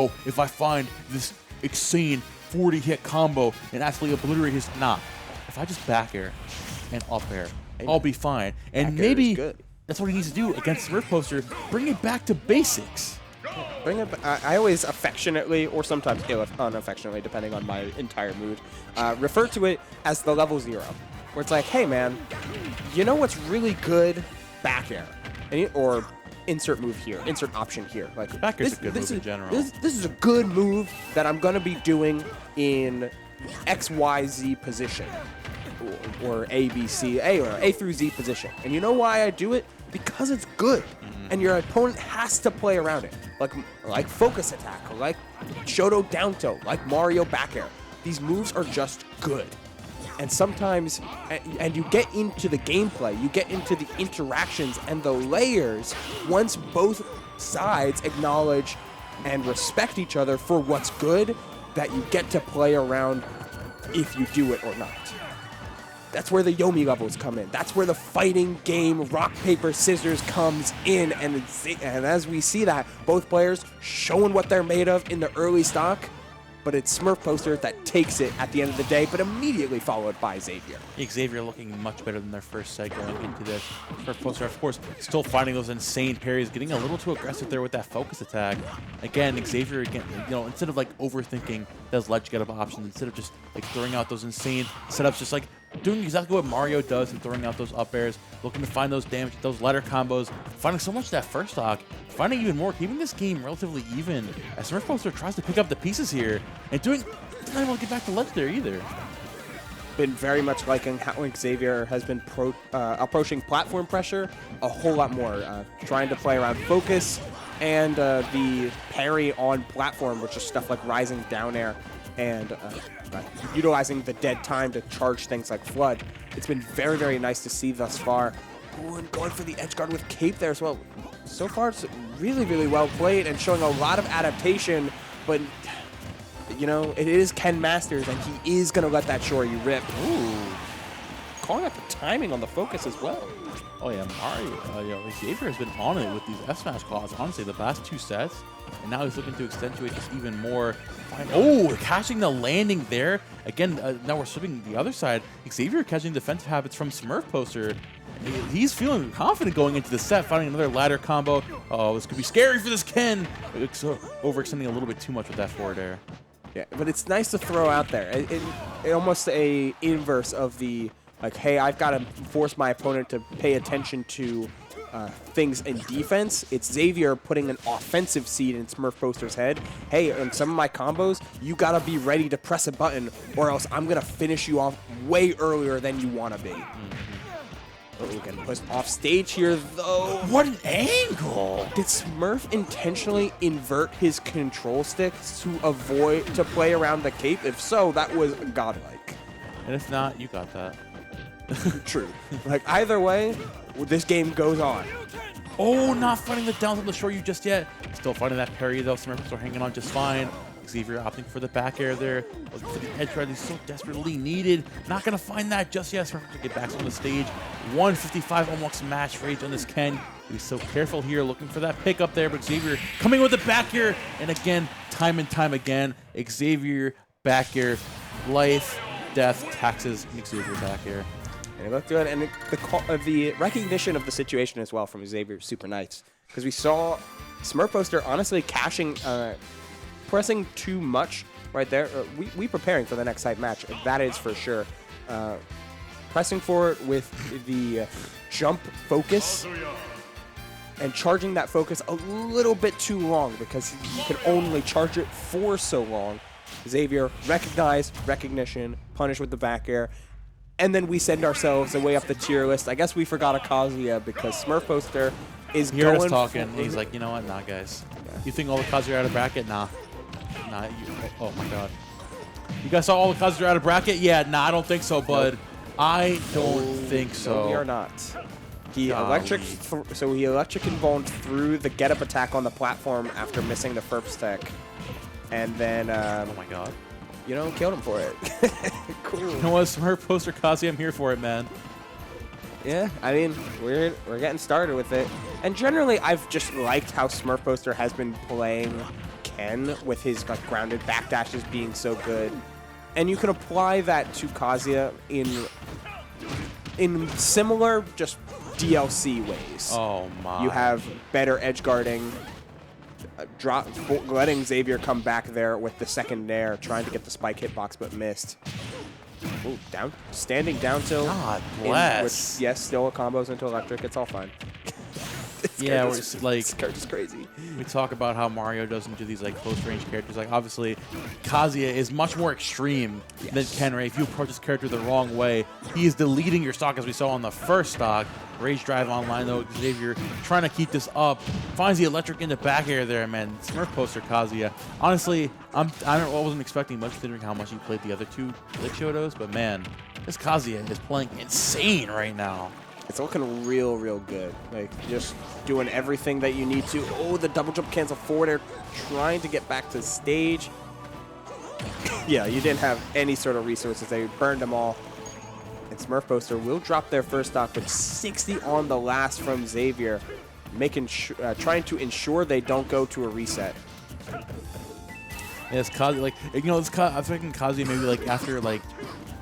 oh, if I find this insane 40-hit combo and actually obliterate his... Nah. If I just back air and up air, I'll be fine. And maybe that's what he needs to do against SmurfPoster. Bring it back to basics. Bring it. I always affectionately, or sometimes unaffectionately, depending on my entire mood, refer to it as the level 0, where it's like, hey man, you know what's really good? Back air, or insert move here, insert option here. Like back air's a good move in general. This is a good move that I'm gonna be doing in XYZ position, or A, B, C, A, or A through Z position. And you know why I do it? Because it's good. And your opponent has to play around it. Like focus attack, like Shoto down tilt, like Mario back air. These moves are just good. And sometimes, and you get into the gameplay, you get into the interactions and the layers once both sides acknowledge and respect each other for what's good, that you get to play around if you do it or not. That's where the Yomi levels come in. That's where the fighting game rock, paper, scissors comes in. And as we see that, both players showing what they're made of in the early stock, but it's SmurfPoster that takes it at the end of the day, but immediately followed by Xavier. Xavier looking much better than their first set going into this. SmurfPoster, of course, still finding those insane parries, getting a little too aggressive there with that focus attack. Again, Xavier, again, you know, instead of like overthinking those ledge get up options, instead of just like throwing out those insane setups, just like doing exactly what Mario does and throwing out those up airs, looking to find those damage, those ladder combos, finding so much of that first stock, finding even more, keeping this game relatively even as SmurfPoster tries to pick up the pieces here and doing, not able to get back to ledge there either. Been very much liking how Xavier has been approaching platform pressure a whole lot more, trying to play around focus and the parry on platform, which is stuff like rising down air and utilizing the dead time to charge things like Flood. It's been very, very nice to see thus far. Ooh, and going for the edge guard with Cape there as well. So far, it's really, really well played and showing a lot of adaptation, but you know, it is Ken Masters, and he is going to let that Shoryu rip. Ooh. Calling out the timing on the focus as well. Oh yeah, Mario, Xavier has been on it with these F-Smash calls, honestly, the last 2 sets. And now he's looking to accentuate this even more. Oh, catching the landing there. Again, now we're slipping the other side. Xavier catching defensive habits from SmurfPoster. He's feeling confident going into the set, finding another ladder combo. Oh, this could be scary for this Ken. It's overextending a little bit too much with that forward air. Yeah, but it's nice to throw out there. It almost a inverse of the, like, hey, I've got to force my opponent to pay attention to things in defense. It's Xavier putting an offensive seed in SmurfPoster's head. Hey, on some of my combos, you got to be ready to press a button or else I'm going to finish you off way earlier than you want to be. Oh, we can push off stage here, though. What an angle! Did Smurf intentionally invert his control sticks to play around the cape? If so, that was godlike. And if not, you got that. True. Like, either way, this game goes on. Oh, not finding the down on the shore you just yet. Still finding that parry, though. SmurfPoster hanging on just fine. Xavier opting for the back air there. Looking for the edge guard he's so desperately needed. Not going to find that just yet. SmurfPoster get back on the stage. 155 almost match rage on this Ken. He's so careful here, looking for that pickup there. But Xavier coming with the back air. And again, time and time again, Xavier back air. Life, death, taxes, Xavier back air. And it looked good. And the recognition of the situation as well from Xavier is super nice. Because we saw SmurfPoster honestly pressing too much right there. We preparing for the next side match, that is for sure. Pressing for it with the jump focus and charging that focus a little bit too long because you can only charge it for so long. Xavier, recognition, punish with the back air, and then we send ourselves away up the tier list. I guess we forgot a Kazuya because SmurfPoster is going... He's talking. He's like, you know what? Nah, guys. You think all the Kazuya are out of bracket? Nah. Nah, oh my god. You guys saw all the Kazuya out of bracket? Yeah, nah, I don't think so, bud. Nope. I don't think so. No, we are not. He electric involved through the get-up attack on the platform after missing the first tech. And then, oh my god. You know, killed him for it. Cool. You know what, SmurfPoster Kazuya, I'm here for it, man. Yeah, I mean, we're getting started with it. And generally, I've just liked how SmurfPoster has been playing Ken with his like grounded backdashes being so good. And you can apply that to Kazuya in similar, just DLC ways. Oh my. You have better edge guarding, letting Xavier come back there with the second nair, trying to get the spike hitbox but missed. Ooh, standing down tilt. God bless. Which, yes, still combos into electric. It's all fine. Yeah, it's like this character's crazy. We talk about how Mario doesn't do these like close range characters. Like obviously, Kazuya is much more extreme than Ken Ray. If you approach this character the wrong way, he is deleting your stock, as we saw on the first stock. Rage Drive online though. Xavier trying to keep this up, finds the electric in the back air there, man. Smurf poster Kazuya. Honestly, I wasn't expecting much considering how much he played the other two Lich Shotos, but man, this Kazuya is playing insane right now. It's looking real, real good. Like, just doing everything that you need to. Oh, the double jump cancel forward air, trying to get back to the stage. Yeah, you didn't have any sort of resources. They burned them all. And SmurfPoster will drop their first stock with 60 on the last from Xavier, trying to ensure they don't go to a reset. Yes, Kazuya, like, you know, I'm thinking Kazuya maybe like after like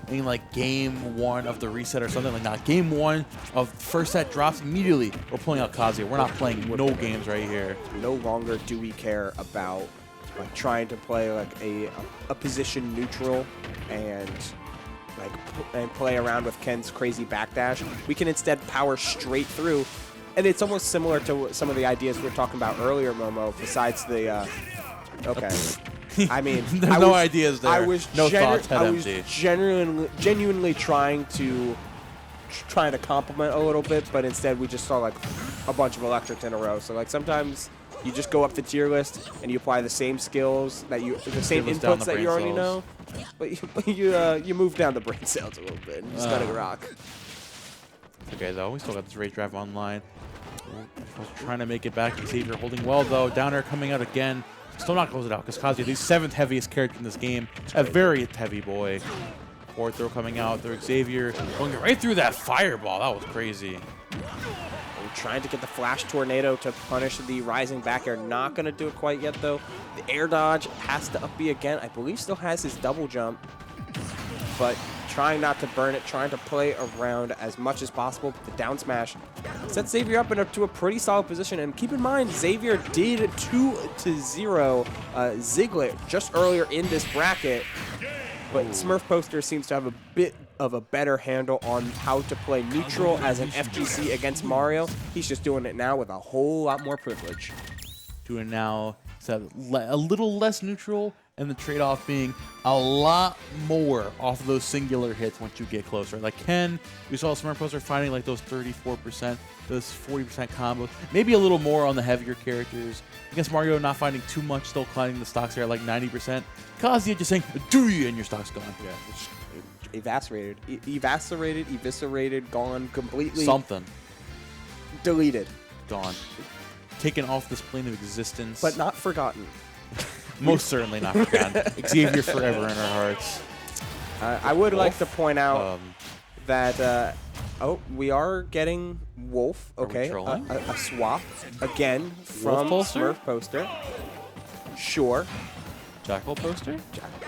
in like game 1 of the reset or something like that. Game 1 of first set drops immediately. We're pulling out Kazuya. We're not playing no games right here. No longer do we care about like trying to play like a position neutral and play around with Ken's crazy backdash. We can instead power straight through, and it's almost similar to some of the ideas we were talking about earlier, Momo. Besides the okay. I mean, no ideas there. I was no thoughts. I was genuinely trying to compliment a little bit, but instead we just saw like a bunch of electrics in a row. So like sometimes you just go up the tier list and you apply the same skills that the same inputs that you already know, but you move down the brain cells a little bit and you just gotta rock. Okay, though we still got this Rage Drive online. Trying to make it back. Xavier holding well though. Down air coming out again. Still not close it out because Kazuya, the 7th heaviest character in this game, a very heavy boy. Forward throw coming out there. Xavier going right through that fireball. That was crazy. And trying to get the flash tornado to punish the rising back air. Not going to do it quite yet though. The air dodge has to up B again. I believe still has his double jump, but trying not to burn it, trying to play around as much as possible. The down smash sets Xavier up to a pretty solid position. And keep in mind, Xavier did 2-0 Ziglet just earlier in this bracket. But SmurfPoster seems to have a bit of a better handle on how to play neutral as an FGC against Mario. He's just doing it now with a whole lot more privilege. Doing now a little less neutral, and the trade-off being a lot more off of those singular hits once you get closer. Like Ken, we saw SmurfPoster finding like those 34%, those 40% combos, maybe a little more on the heavier characters. Against Mario, not finding too much, still climbing the stocks there at like 90%. Kazuya just saying, do you, and your stock's gone. Yeah, eviscerated, gone completely. Something. Deleted. Gone. Taken off this plane of existence. But not forgotten. Most certainly not forgotten. Xavier forever in our hearts. I would like to point out that we are getting Wolf. Okay, a swap again from SmurfPoster. Sure. Jackal poster.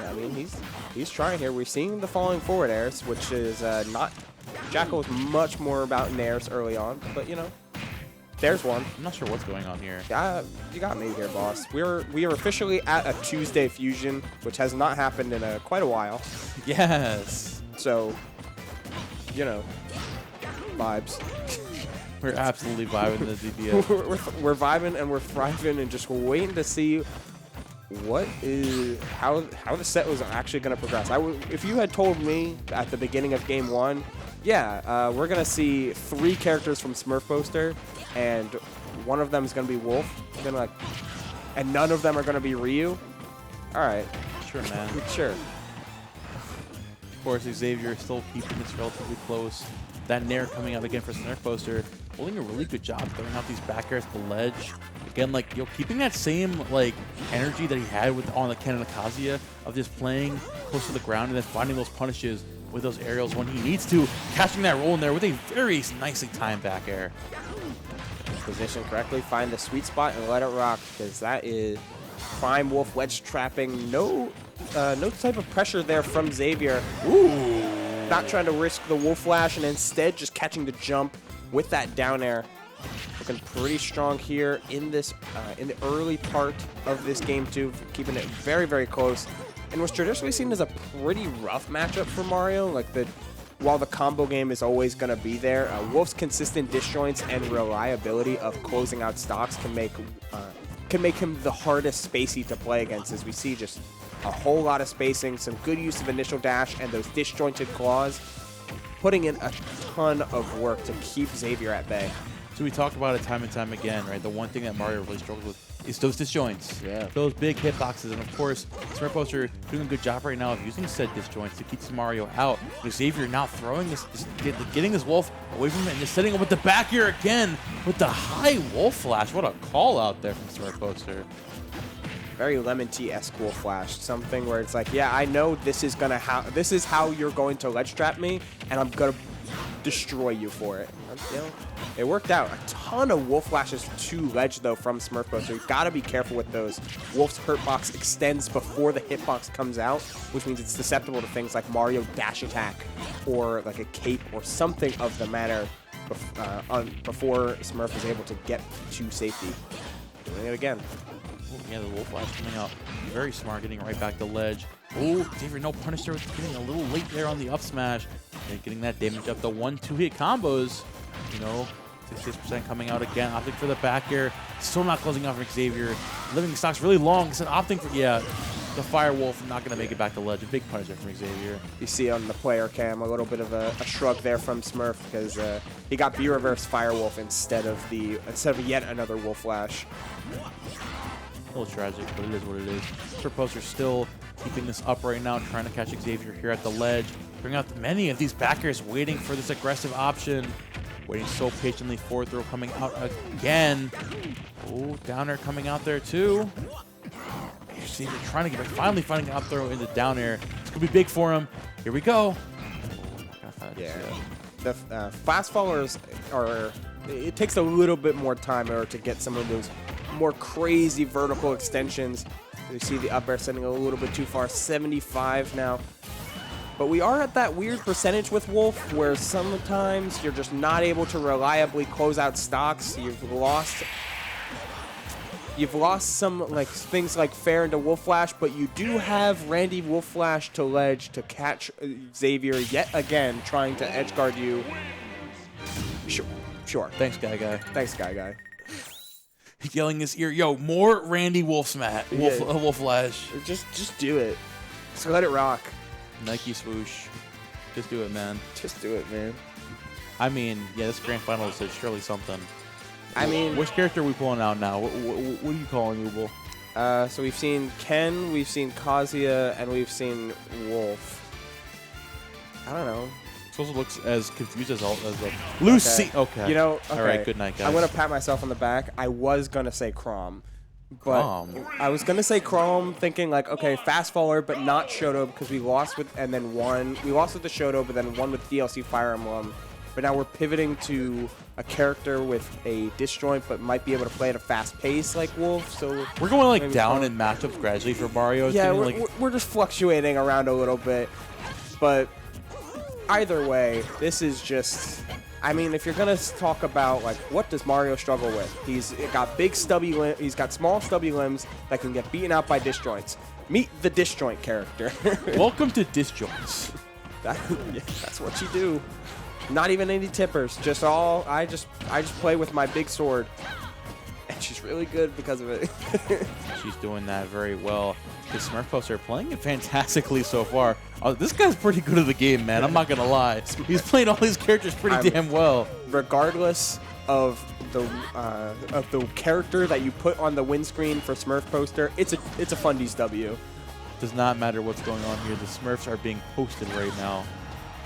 I mean, he's trying here. We're seeing the falling forward airs, which is not. Jackal is much more about nairs early on, but you know. There's one. I'm not sure what's going on here. You got me here, boss. We are officially at a Tuesday fusion, which has not happened in quite a while. Yes. So, you know, vibes. We're absolutely vibing the DPS. we're vibing and we're thriving and just waiting to see how the set was actually going to progress. If you had told me at the beginning of game 1, yeah, we're going to see 3 characters from SmurfPoster, and one of them is going to be Wolf, and none of them are going to be Ryu. All right. Sure, man. Sure. Of course, Xavier still keeping this relatively close. That nair coming out again for SmurfPoster, holding a really good job throwing out these back airs to the ledge. Again, like, keeping that same, like, energy that he had on the Ken and the Kazuya of just playing close to the ground and then finding those punishes with those aerials when he needs to, catching that roll in there with a very nicely timed back air. Position correctly, find the sweet spot and let it rock, because that is Prime Wolf ledge trapping. No type of pressure there from Xavier. Ooh. Not trying to risk the Wolf Flash and instead just catching the jump with that down air. Looking pretty strong here in this in the early part of this game too, keeping it very, very close. And was traditionally seen as a pretty rough matchup for Mario. Like while the combo game is always going to be there, Wolf's consistent disjoints and reliability of closing out stocks can make him the hardest spacey to play against, as we see just a whole lot of spacing, some good use of initial dash, and those disjointed claws, putting in a ton of work to keep Xavier at bay. So we talked about it time and time again, right? The one thing that Mario really struggles with is those disjoints. Yeah. Those big hitboxes. And of course, SmurfPoster doing a good job right now of using said disjoints to keep Mario out. But Xavier now throwing this, getting this Wolf away from him and just setting him with the back here again with the high Wolf Flash. What a call out there from SmurfPoster. Very Lemon Tea-esque Wolf Flash. Something where it's like, yeah, I know this is how you're going to ledge trap me, and I'm gonna destroy you for it. You know, it worked out. A ton of Wolf Flashes to ledge though from SmurfPoster. You gotta be careful with those. Wolf's hurtbox extends before the hitbox comes out, which means it's susceptible to things like Mario dash attack or like a cape or something of the manner before Smurf is able to get to safety. Doing it again. Yeah, the Wolf Flash coming out very smart, getting right back to ledge. Oh, Xavier, no punish there, getting a little late there on the up smash. And getting that damage up. The 1-2 hit combos, you know, 66% coming out again. Opting for the back air. Still not closing out from Xavier. Living stocks really long. Instead opting for, yeah, the Fire Wolf not going to make it back to ledge. A big punishment from Xavier. You see on the player cam a little bit of a shrug there from Smurf because he got B-reverse Fire Wolf instead of yet another Wolf Flash. A little tragic, but it is what it is. SmurfPoster still keeping this up right now, trying to catch Xavier here at the ledge. Bring out many of these backers waiting for this aggressive option. Waiting so patiently. Forward throw coming out again. Oh, down air coming out there too. Xavier trying to get back, finally finding an up throw into down air. It's going to be big for him. Here we go. Yeah. The fast followers are, it takes a little bit more time in order to get some of those more crazy vertical extensions. You see the up air sending a little bit too far, 75 now. But we are at that weird percentage with Wolf where sometimes you're just not able to reliably close out stocks. You've lost some like things like fair into Wolf Flash, but you do have Randy Wolf Flash to ledge to catch Xavier yet again, trying to edge guard you. Sure. Thanks, Guy. Thanks, Guy. Yelling in his ear, yo, more Randy Wolf Flash. Just do it. Just let it rock. Nike swoosh. Just do it, man. Just do it, man. I mean, yeah, this grand final is surely something. I mean, which character are we pulling out now? What are you calling Ubel? So we've seen Ken, we've seen Kazuya, and we've seen Wolf. I don't know. This also looks as confused as Lucina. Okay. You know, okay. All right, good night, guys. I'm going to pat myself on the back. I was going to say Crom. But I was going to say Chrome, thinking like, okay, fast forward, but not Shoto because we lost with and then won. We lost with the Shoto, but then won with DLC Fire Emblem. But now we're pivoting to a character with a disjoint, but might be able to play at a fast pace like Wolf. So we're going like down in matchups gradually for Mario. Yeah, we're just fluctuating around a little bit. But either way, this is just... I mean, if you're gonna talk about like what does Mario struggle with, he's got big stubby he's got small stubby limbs that can get beaten out by disjoints. Meet the disjoint character. Welcome to disjoints. That's what you do. Not even any tippers. Just all I just play with my big sword, and she's really good because of it. She's doing that very well. The SmurfPoster are playing it fantastically so far. This guy's pretty good at the game, man. I'm not gonna lie. He's playing all these characters pretty damn well. Regardless of the character that you put on the windscreen for SmurfPoster, it's a fundies W. Does not matter what's going on here. The Smurfs are being posted right now.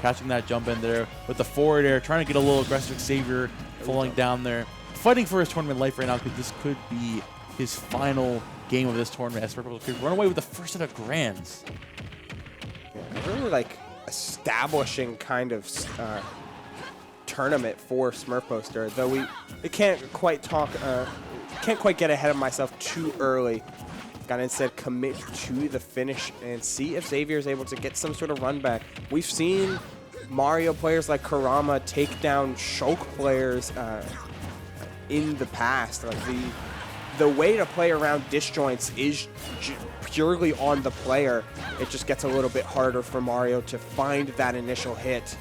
Catching that jump in there with the forward air, trying to get a little aggressive. Xavier falling down there, fighting for his tournament life right now because this could be his final game of this tournament. SmurfPoster could run away with the first set of grands. Yeah, really like establishing kind of tournament for SmurfPoster, though it can't quite get ahead of myself too early Gotta instead commit to the finish and see if Xavier is able to get some sort of run back. We've seen Mario players like Kurama take down Shulk players in the past. Like the way to play around disjoints is purely on the player. It just gets a little bit harder for Mario to find that initial hit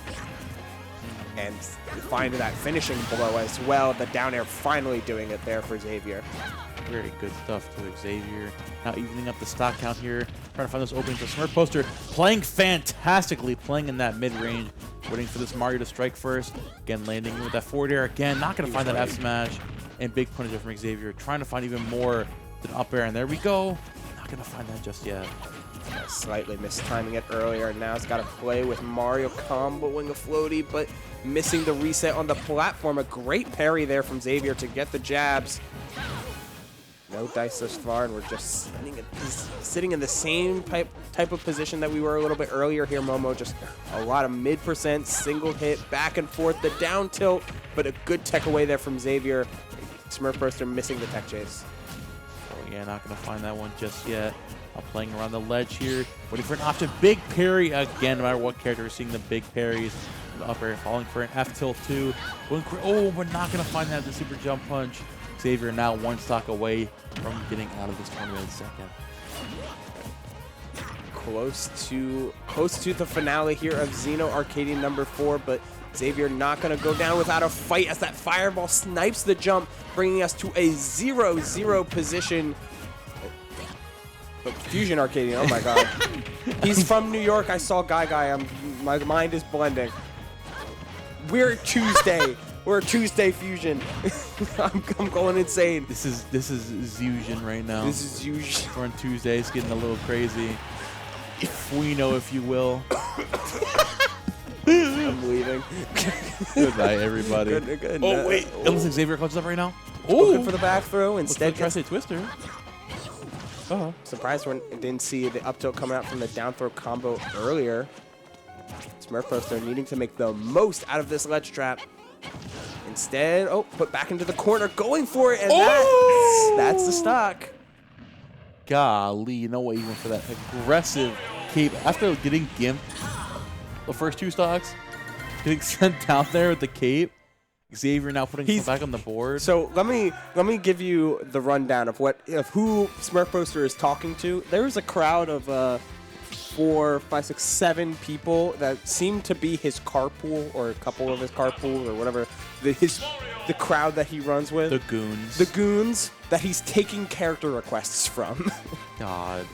and find that finishing blow as well. The down air finally doing it there for Xavier. Very good stuff to Xavier. Now evening up the stock count here, trying to find those openings. So SmurfPoster playing fantastically, playing in that mid-range, waiting for this Mario to strike first. Again, landing with that forward air. Again, not going to find that F smash. And big punish from Xavier, trying to find even more than up air. And there we go. Not going to find that just yet. Slightly mistiming it earlier. Now it's got to play with Mario comboing a floaty, but missing the reset on the platform. A great parry there from Xavier to get the jabs. No dice thus far, and we're just sitting in the same type of position that we were a little bit earlier here, Momo. Just a lot of mid-percent, single hit, back and forth, the down tilt, but a good tech away there from Xavier. SmurfPoster missing the tech chase. Oh yeah, not going to find that one just yet. Playing around the ledge here, waiting for an option. Big parry again, no matter what character, we're seeing the big parries. The up air, falling for an F tilt too. Oh, we're not going to find that, the super jump punch. Xavier now one stock away from getting out of this tournament in second. Close to the finale here of Xeno Arcadian number 4, but Xavier not going to go down without a fight as that fireball snipes the jump, bringing us to a 0-0 position. Fusion Arcadian, oh my god. He's from New York. I saw Guy. My mind is blending. We're Tuesday. We're Tuesday Fusion. I'm going insane. This is Fusion right now. This is Fusion. We're on Tuesday. It's getting a little crazy. If we know, if you will. I'm leaving. Good night, everybody. Good oh wait, it looks like Xavier clutches up right now. Looking for the back throw. Instead, tries to twister. Surprised when I didn't see the up tilt coming out from the down throw combo earlier. SmurfPoster needing to make the most out of this ledge trap. Instead, put back into the corner, going for it, and that's the stock. Golly, you know what? Even for that aggressive cape, after getting gimped the first two stocks, getting sent down there with the cape, Xavier now putting him back on the board. So let me give you the rundown of who SmurfPoster is talking to. There's a crowd of 4, 5, 6, 7 people that seem to be his carpool, or a couple of his carpool, or whatever. The crowd that he runs with. The goons. The goons that he's taking character requests from. God.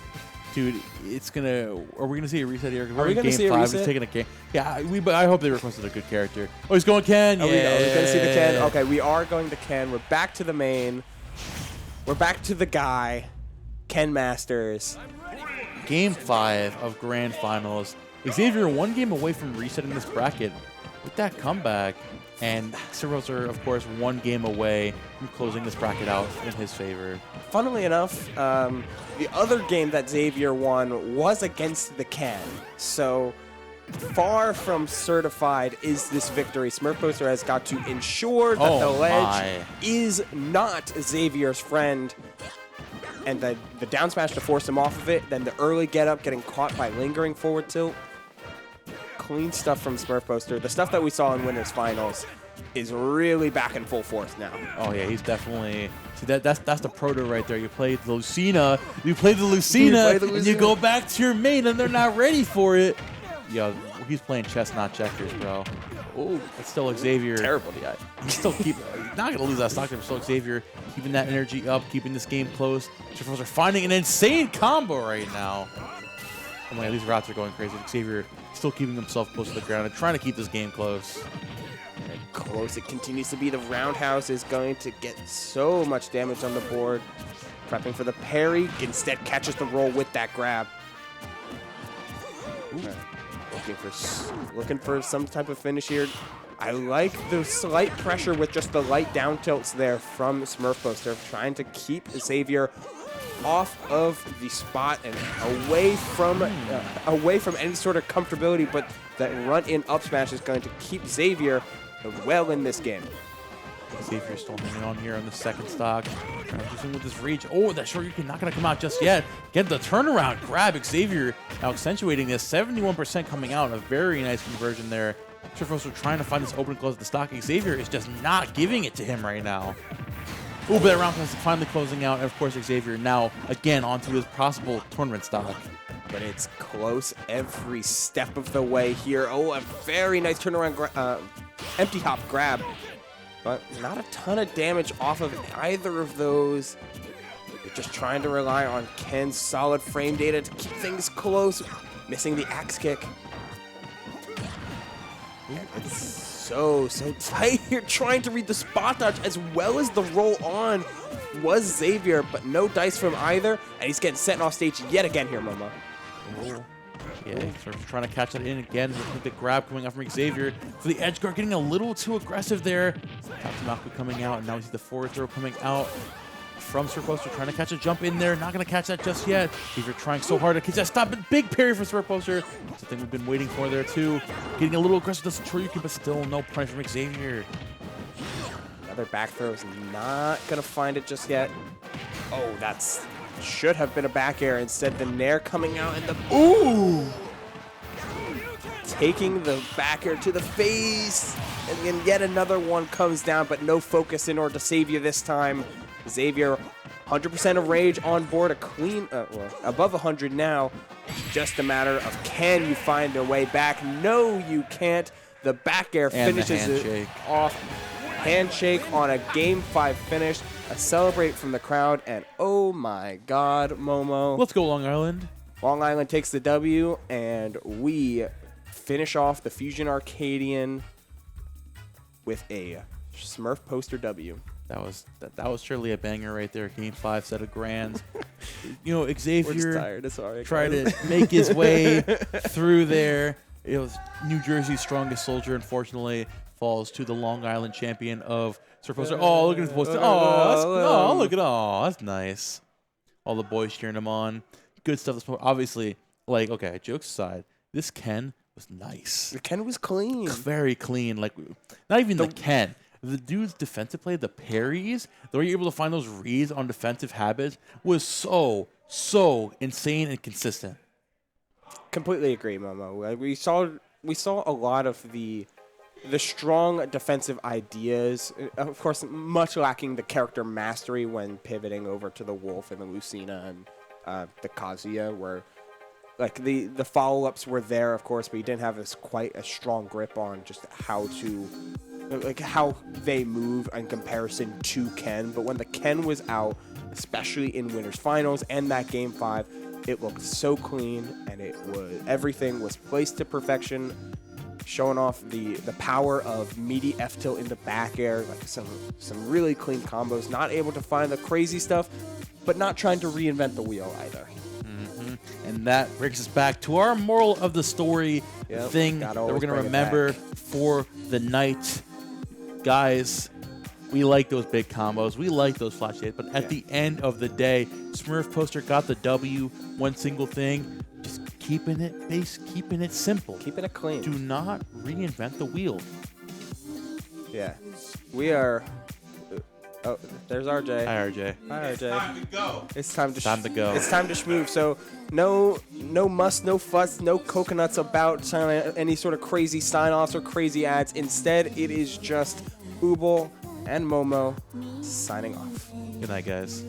Dude, it's gonna. Are we gonna see a reset here? Are we gonna see a reset? He's taking a Ken. Yeah, I hope they requested a good character. Oh, he's going Ken. Are we gonna see the Ken? Okay, we are going to Ken. We're back to the main. We're back to the guy, Ken Masters. Game 5 of Grand Finals. Xavier one game away from resetting this bracket with that comeback, and SmurfPoster, of course, one game away from closing this bracket out in his favor. Funnily enough, the other game that Xavier won was against the Ken. So far from certified is this victory. SmurfPoster has got to ensure that the ledge is not Xavier's friend. And the down smash to force him off of it, then the early get up, getting caught by lingering forward tilt. Clean stuff from SmurfPoster. The stuff that we saw in Winners Finals is really back in full force now. Oh yeah, he's definitely. See, that's the proto right there. You play the Lucina, and you go back to your main, and they're not ready for it. Yo, he's playing chess, not checkers, bro. Oh, it's still Xavier. Terrible DI. He's still not gonna lose that stock. But still Xavier keeping that energy up, keeping this game close. SmurfPoster finding an insane combo right now. Oh my god, these routes are going crazy. Xavier still keeping himself close to the ground and trying to keep this game close. Close it continues to be. The roundhouse is going to get so much damage on the board. Prepping for the parry, instead catches the roll with that grab. Looking for some type of finish here. I like the slight pressure with just the light down tilts there from SmurfPoster, trying to keep Xavier off of the spot and away from any sort of comfortability, but that run in up smash is going to keep Xavier well in this game. Xavier still hanging on here on the second stock. Trying to do something with this reach. Oh, that short Ryukin not going to come out just yet. Get the turnaround grab. Xavier now accentuating this. 71% coming out. A very nice conversion there. SmurfPoster trying to find this open close at the stock. Xavier is just not giving it to him right now. Oh, but that round is finally closing out. And of course, Xavier now again onto his possible tournament stock. But it's close every step of the way here. Oh, a very nice turnaround empty hop grab. But not a ton of damage off of either of those. You're just trying to rely on Ken's solid frame data to keep things close. Missing the axe kick. It's so tight here. Trying to read the spot dodge as well as the roll on was Xavier, but no dice from either. And he's getting sent off stage yet again here, Momo. Oh. Yeah, he's sort of trying to catch that in again. With the grab coming out from Xavier. For the edge guard, getting a little too aggressive there. Tatsumaku coming out, and now we see the forward throw coming out from SmurfPoster, trying to catch a jump in there. Not going to catch that just yet. Xavier trying so hard to catch that stop. Big parry for SmurfPoster. That's the thing we've been waiting for there, too. Getting a little aggressive with the Shoryuken, but still no punish from Xavier. Another back throw is not going to find it just yet. Oh, that's... should have been a back air. Instead, the nair coming out and the... Ooh! Taking the back air to the face. And then yet another one comes down, but no focus in order to save you this time. Xavier, 100% of rage on board. A clean... well, above 100 now. Just a matter of can you find a way back. No, you can't. The back air finishes it off. Handshake on a Game 5 finish. A celebrate from the crowd, and oh my God, Momo. Let's go Long Island. Long Island takes the W, and we finish off the Fusion Arcadian with a SmurfPoster W. That was surely a banger right there. Game 5 set of grands. You know, Xavier tried to make his way through there. It was New Jersey's strongest soldier, unfortunately, falls to the Long Island champion of SmurfPoster. Oh, look at his poster. Oh, look at that's nice. All the boys cheering him on. Good stuff. Obviously, like, okay, jokes aside, this Ken was nice. The Ken was clean. Very clean. Like, not even the Ken. The dude's defensive play, the parries, the way you're able to find those reads on defensive habits was so insane and consistent. Completely agree, Momo. We saw a lot of the strong defensive ideas, of course, much lacking the character mastery when pivoting over to the Wolf and the Lucina and the Kazuya, where like the follow-ups were there, of course, but you didn't have quite a strong grip on just how they move in comparison to Ken. But when the Ken was out, especially in Winners Finals and that Game 5, it looked so clean, and everything was placed to perfection. Showing off the power of meaty F tilt into back air, like some really clean combos. Not able to find the crazy stuff, but not trying to reinvent the wheel either. And that brings us back to our moral of the story thing that we're going to remember for the night. Guys, we like those big combos. We like those flash hits. But at the end of the day, SmurfPoster got the W. One single thing. Just keeping it simple. Keeping it clean. Do not reinvent the wheel. Yeah. We are... Oh, there's RJ. Hi, RJ. Hi, RJ. It's time to go. It's time to go. It's time to schmooze. So no muss, no fuss, no coconuts about any sort of crazy sign-offs or crazy ads. Instead, it is just Ubel and Momo signing off. Good night, guys.